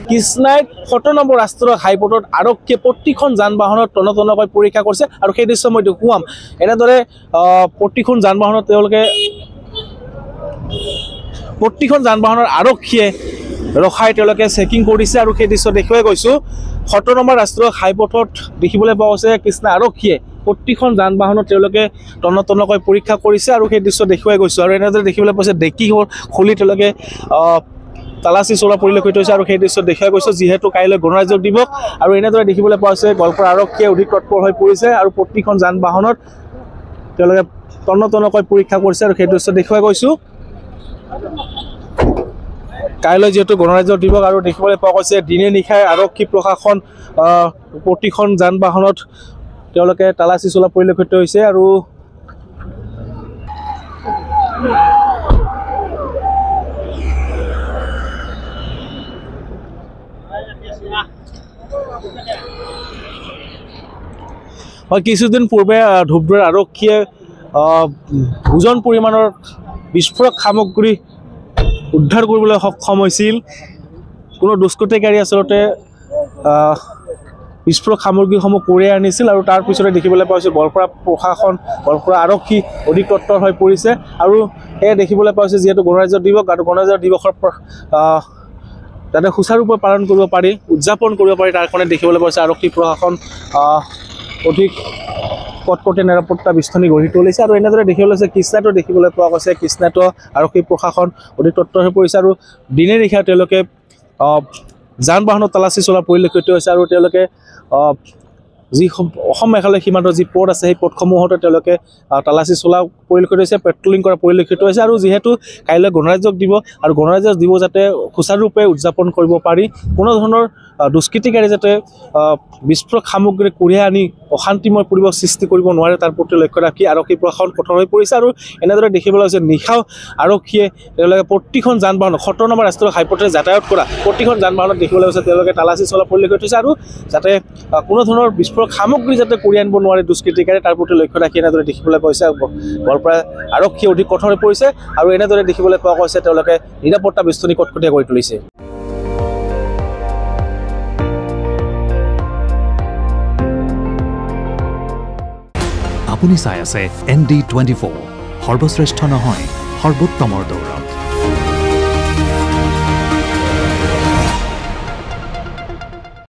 কৃষ্ণাইত ৭ number ৰাষ্ট্ৰীয় ঘাইপথত আৰক্ষীয়ে প্ৰতিখন যান বাহনত তন্নতন্নকৈ পৰীক্ষা কৰিছে আৰু সেই দৃশ্য মই দেখুৱাম। এনেদৰে প্ৰতিখন যান বাহনত তেওঁলোকে প্ৰতিখন যান বাহনৰ আৰক্ষীয়ে ৰখাই তেওঁলোকে চেকিং কৰিছে আৰু সেই দৃশ্য দেখুৱাই গৈছোঁ। ৭ নম্বৰ ৰাষ্ট্ৰীয় ঘাইপথত দেখিবলৈ পোৱা গৈছে কৃষ্ণা আৰক্ষীয়ে প্ৰতিখন যান বাহনত তেওঁলোকে তন্নতন্নকৈ পৰীক্ষা কৰিছে আৰু সেই দৃশ্য দেখুৱাই গৈছোঁ। আৰু এনেদৰে দেখিবলৈ পাইছে ডেকি খুলি তেওঁলোকে তালাচী চলোৱা পৰিলক্ষিত হৈছে আৰু সেই দৃশ্য দেখুৱাই গৈছোঁ। যিহেতু কাইলৈ গণৰাজ্য দিৱস আৰু এনেদৰে দেখিবলৈ পোৱা হৈছে গোৱালপাৰা আৰক্ষীয়ে অধিক তৎপৰ হৈ পৰিছে আৰু প্ৰতিখন যান বাহনত তেওঁলোকে তন্নতন্নকৈ পৰীক্ষা কৰিছে আৰু সেই দৃশ্য দেখুৱাই গৈছোঁ। কাইলৈ যিহেতু গণৰাজ্য দিৱস আৰু দেখিবলৈ পোৱা গৈছে দিনে নিশাই আৰক্ষী প্ৰশাসন প্ৰতিখন যান বাহনত তেওঁলোকে তালাচী চলোৱা পৰিলক্ষিত হৈছে আৰু কিছুদিন পূৰ্বে ধূপগুড়িৰ আৰক্ষীয়ে ওজন পৰিমাণৰ বিস্ফোৰক সামগ্ৰী উদ্ধাৰ কৰিবলৈ সক্ষম হৈছিল। কোনো দুষ্কৃতিকাৰী আচলতে বিস্ফোৰক সামগ্ৰীসমূহ কঢ়িয়াই আনিছিল আৰু তাৰ পিছতে দেখিবলৈ পোৱা হৈছে গোৱালপাৰা প্ৰশাসন গোৱালপাৰা আৰক্ষী অধিক তৎপৰ হৈ পৰিছে আৰু সেয়ে দেখিবলৈ পোৱা হৈছে যিহেতু গণৰাজ্য দিৱস আৰু গণৰাজ্য দিৱসৰ যাতে সুচাৰুৰূপে পালন কৰিব পাৰি উদযাপন কৰিব পাৰি তাৰ কাৰণে দেখিবলৈ পোৱা হৈছে আৰক্ষী প্ৰশাসন অধিক কটকটীয়া নিৰাপত্তা বিস্তনি গঢ়ি তুলিছে আৰু এনেদৰে দেখিবলৈ পাইছে কৃষ্ণাইতো দেখিবলৈ পোৱা গৈছে কৃষ্ণাইতো আৰক্ষী প্ৰশাসন অধিক তৎপৰ হৈ পৰিছে আৰু দিনে নিশা তেওঁলোকে যান বাহনত তালাচী চলোৱা পৰিলক্ষিত হৈছে আৰু তেওঁলোকে যি অসম মেঘালয় সীমান্তৰ যি পথ আছে সেই পথসমূহতো তেওঁলোকে তালাচী চলোৱা পৰিলক্ষিত হৈছে পেট্ৰলিং কৰা পৰিলক্ষিত হৈছে আৰু যিহেতু কাইলৈ গণৰাজ্য দিৱস আৰু গণৰাজ্য দিৱস যাতে সুচাৰুৰূপে উদযাপন কৰিব পাৰি কোনো ধৰণৰ দুষ্কৃতিকাৰী যাতে বিস্ফোৰক সামগ্ৰী কঢ়িয়াই আনি অশান্তিময় পৰিৱেশ সৃষ্টি কৰিব নোৱাৰে তাৰ প্ৰতি লক্ষ্য ৰাখি আৰক্ষী প্ৰশাসন কঠোৰ হৈ পৰিছে আৰু এনেদৰে দেখিবলৈ হৈছে নিশাও আৰক্ষীয়ে তেওঁলোকে প্ৰতিখন যান বাহন ৭ নম্বৰ ৰাষ্ট্ৰীয় ঘাইপথেৰে যাতায়াত কৰা প্ৰতিখন যান বাহনত দেখিবলৈ হৈছে তেওঁলোকে তালাচী চলোৱা পৰিলক্ষিত হৈছে আৰু যাতে কোনো ধৰণৰ বিস্ফোৰক সামগ্ৰী যাতে কঢ়িয়াই আনিব নোৱাৰে দুষ্কৃতিকাৰী তাৰ প্ৰতি লক্ষ্য ৰাখি এনেদৰে দেখিবলৈ পাইছে গোৱালপাৰা আৰক্ষী অধিক কঠোৰ হৈ পৰিছে আৰু এনেদৰে দেখিবলৈ পোৱা গৈছে তেওঁলোকে নিৰাপত্তা বিস্তনি কটকটীয়া কৰি তুলিছে। আপুনি চাই আছে ND24 সৰ্বশ্ৰেষ্ঠ নহয় সৰ্বোত্তমৰ দৌৰা।